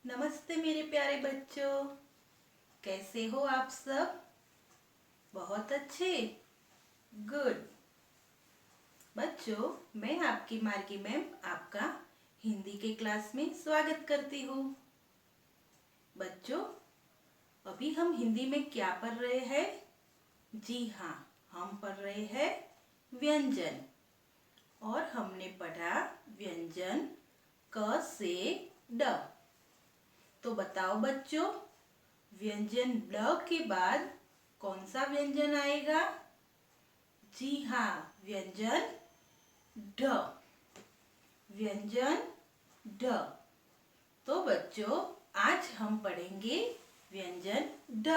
नमस्ते मेरे प्यारे बच्चों, कैसे हो आप सब? बहुत अच्छे। गुड। बच्चों, मैं आपकी मार्गी मैम आपका हिंदी के क्लास में स्वागत करती हूँ। बच्चों, अभी हम हिंदी में क्या पढ़ रहे हैं? जी हाँ, हम पढ़ रहे हैं व्यंजन। और हमने पढ़ा व्यंजन क से ड। तो बताओ बच्चों, व्यंजन ड के बाद कौन सा व्यंजन आएगा? जी हाँ, व्यंजन ढ। व्यंजन ढ। तो बच्चों, आज हम पढ़ेंगे व्यंजन ढ।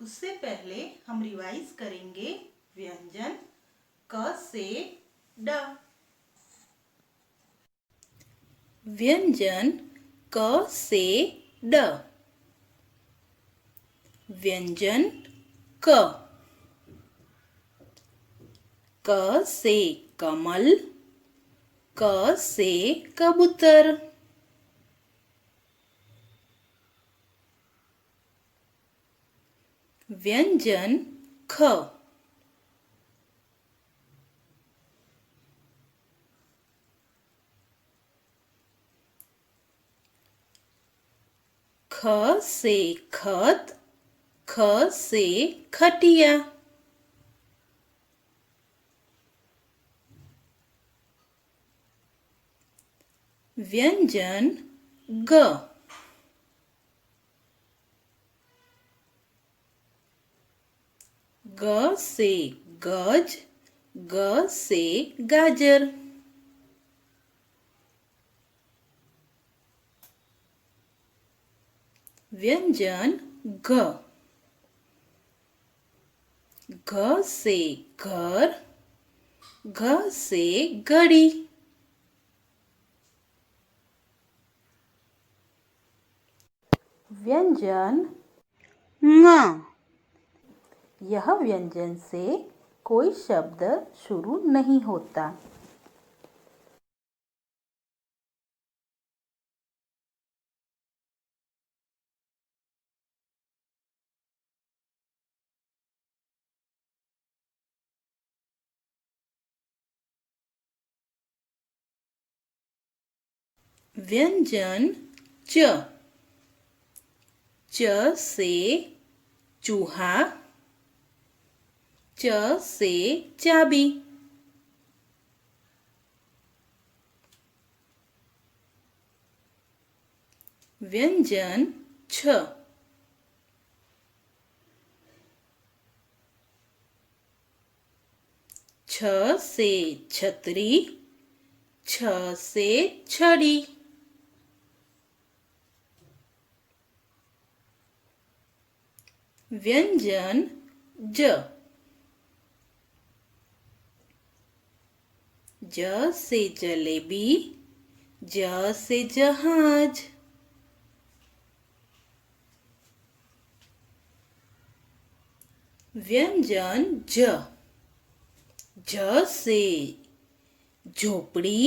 उससे पहले हम रिवाइज करेंगे व्यंजन क से ड। व्यंजन क से ड। व्यंजन क। क से कमल, क से कबूतर। व्यंजन ख। ख से खत, ख से खटिया। व्यंजन ग। ग से गज, ग से गाजर। व्यंजन घ। घ से घर, घ से घड़ी। व्यंजन ङ। यह व्यंजन से कोई शब्द शुरू नहीं होता। व्यंजन च। च से चूहा, च से चाबी। व्यंजन छ। छ से छतरी, छ से छड़ी। व्यंजन ज। ज से जलेबी, ज से जहाज। व्यंजन ज। झ से झोपड़ी,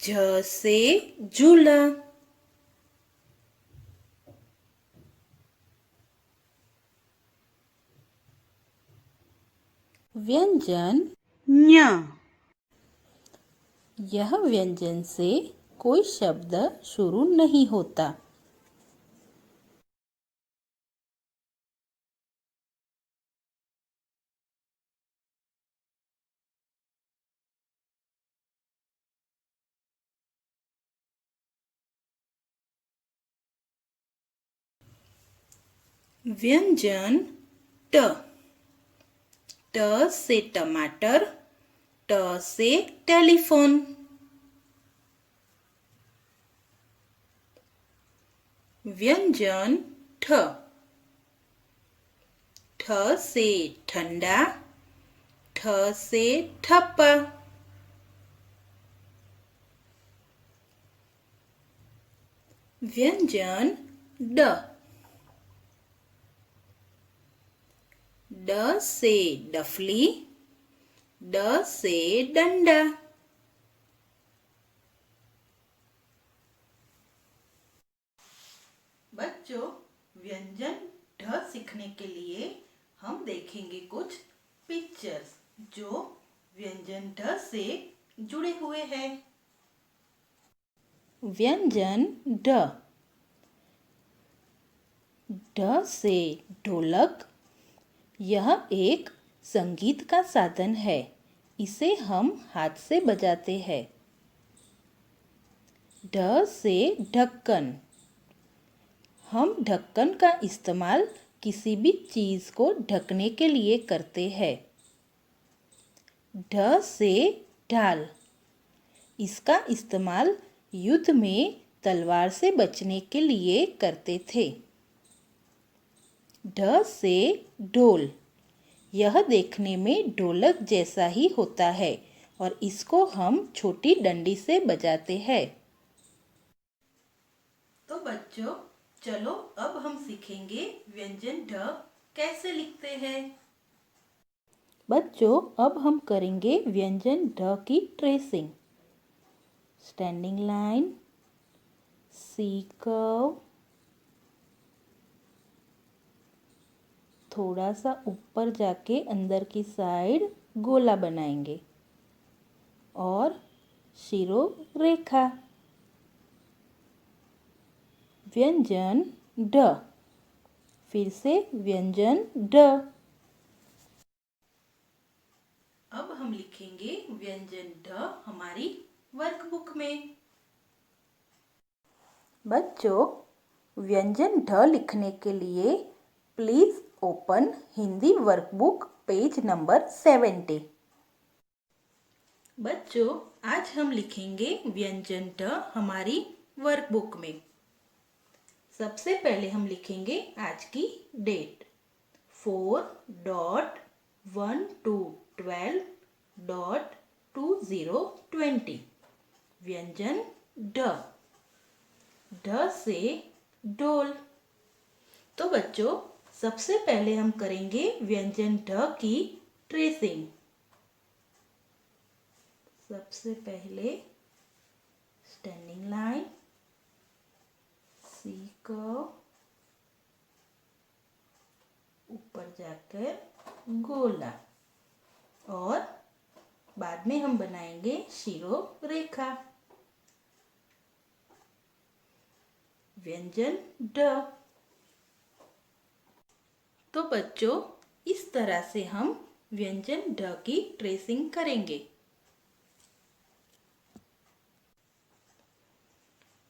झ से झूला। व्यंजन ञ। यह व्यंजन से कोई शब्द शुरू नहीं होता। व्यंजन ट। ट से टमाटर, ट से टेलीफोन। व्यंजन ठ। ठ से ठंडा, ठ से ठप्पा। व्यंजन ड। ड से डफली, ड से डंडा। बच्चों, व्यंजन ढ सीखने के लिए हम देखेंगे कुछ पिक्चर्स जो व्यंजन ढ से जुड़े हुए हैं। व्यंजन ढ। ढ से ढोलक। यह एक संगीत का साधन है। इसे हम हाथ से बजाते हैं। ढ से ढक्कन। हम ढक्कन का इस्तेमाल किसी भी चीज़ को ढकने के लिए करते हैं। ढ से ढाल। इसका इस्तेमाल युद्ध में तलवार से बचने के लिए करते थे। ढ से ढोल। यह देखने में ढोलक जैसा ही होता है और इसको हम छोटी डंडी से बजाते हैं। तो बच्चों, चलो अब हम सीखेंगे व्यंजन ढ कैसे लिखते हैं। बच्चों, अब हम करेंगे व्यंजन ढ की tracing. Standing line, C curve, थोड़ा सा ऊपर जाके अंदर की साइड गोला बनाएंगे और शिरोरेखा। व्यंजन ढ। फिर से व्यंजन ढ। अब हम लिखेंगे व्यंजन ढ हमारी वर्कबुक में। बच्चों, व्यंजन ढ लिखने के लिए please open Hindi workbook page number 70। बच्चों, आज हम लिखेंगे व्यंजन ढ हमारी वर्कबुक में। सबसे पहले हम लिखेंगे आज की डेट 4.1/12.2020। व्यंजन ढ। ढ से ढोल। तो बच्चों, सबसे पहले हम करेंगे व्यंजन ढ की ट्रेसिंग। सबसे पहले स्टैंडिंग लाइन, सी कर्व, ऊपर जाकर गोला और बाद में हम बनाएंगे शिरोरेखा। व्यंजन ढ। तो बच्चों, इस तरह से हम व्यंजन ढ की ट्रेसिंग करेंगे।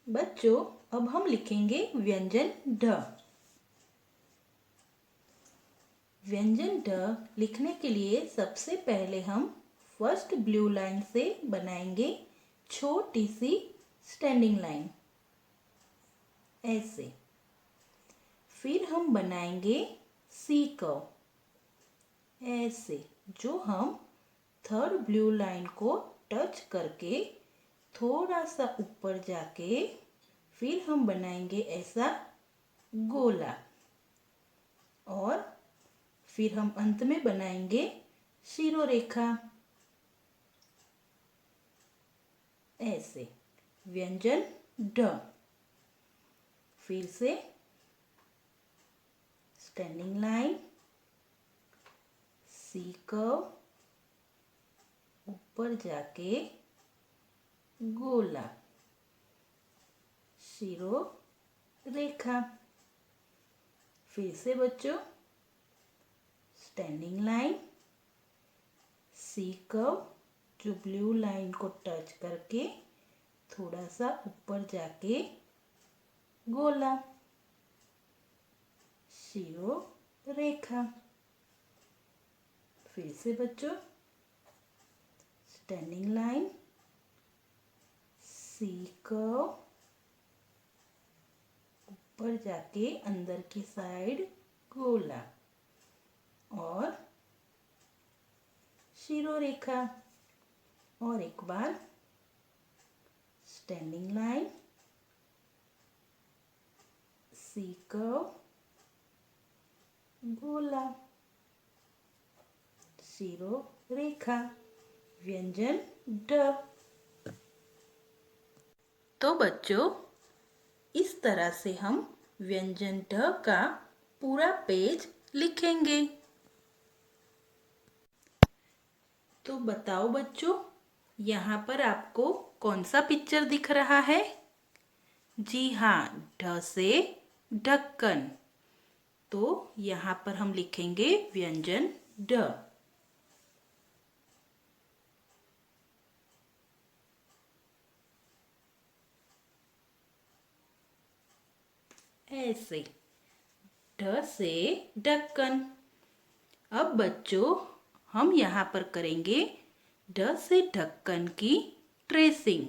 बच्चों, अब हम लिखेंगे व्यंजन ढ। व्यंजन ढ लिखने के लिए सबसे पहले हम फर्स्ट ब्लू लाइन से बनाएंगे छोटी सी स्टैंडिंग लाइन ऐसे। फिर हम बनाएंगे सी कर्व ऐसे, जो हम थर्ड ब्लू लाइन को टच करके थोड़ा सा ऊपर जाके फिर हम बनाएंगे ऐसा गोला और फिर हम अंत में बनाएंगे शिरोरेखा ऐसे। व्यंजन ढ। फिर से स्टैंडिंग लाइन, सी कर्व, ऊपर जाके गोला, शिरोरेखा। फिर से बच्चों, स्टैंडिंग लाइन, सी कर्व, जो ब्लू लाइन को टच करके थोड़ा सा ऊपर जाके गोला, शिरोरेखा। फिर से बच्चों, स्टैंडिंग लाइन, सी कर्व, ऊपर जाके अंदर की साइड गोला और शिरोरेखा। और एक बार स्टैंडिंग लाइन, सी कर्व, गोला, शिरोरेखा। व्यंजन ढ। तो बच्चों, इस तरह से हम व्यंजन ढ का पूरा पेज लिखेंगे। तो बताओ बच्चों, यहाँ पर आपको कौन सा पिक्चर दिख रहा है? जी हाँ, ढ से ढक्कन। तो यहाँ पर हम लिखेंगे व्यंजन ढ। ऐसे, ढ से ढक्कन। अब बच्चों, हम यहाँ पर करेंगे ढ से ढक्कन की ट्रेसिंग।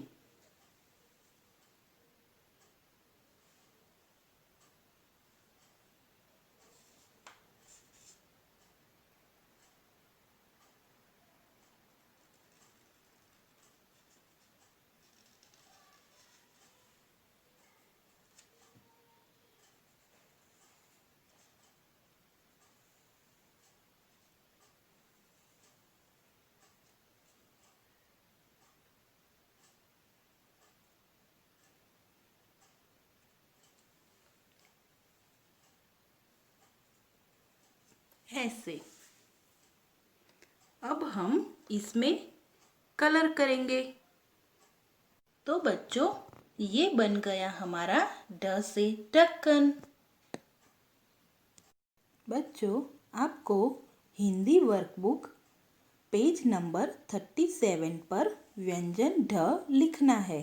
ऐसे। अब हम इसमें कलर करेंगे। तो बच्चों, ये बन गया हमारा ढ से ढक्कन। बच्चों, आपको हिंदी वर्कबुक पेज नंबर 37 पर व्यंजन ढ लिखना है।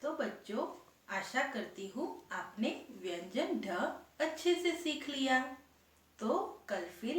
तो बच्चों, आशा करती हूँ आपने व्यंजन ढ अच्छे से सीख लिया। तो कल फिर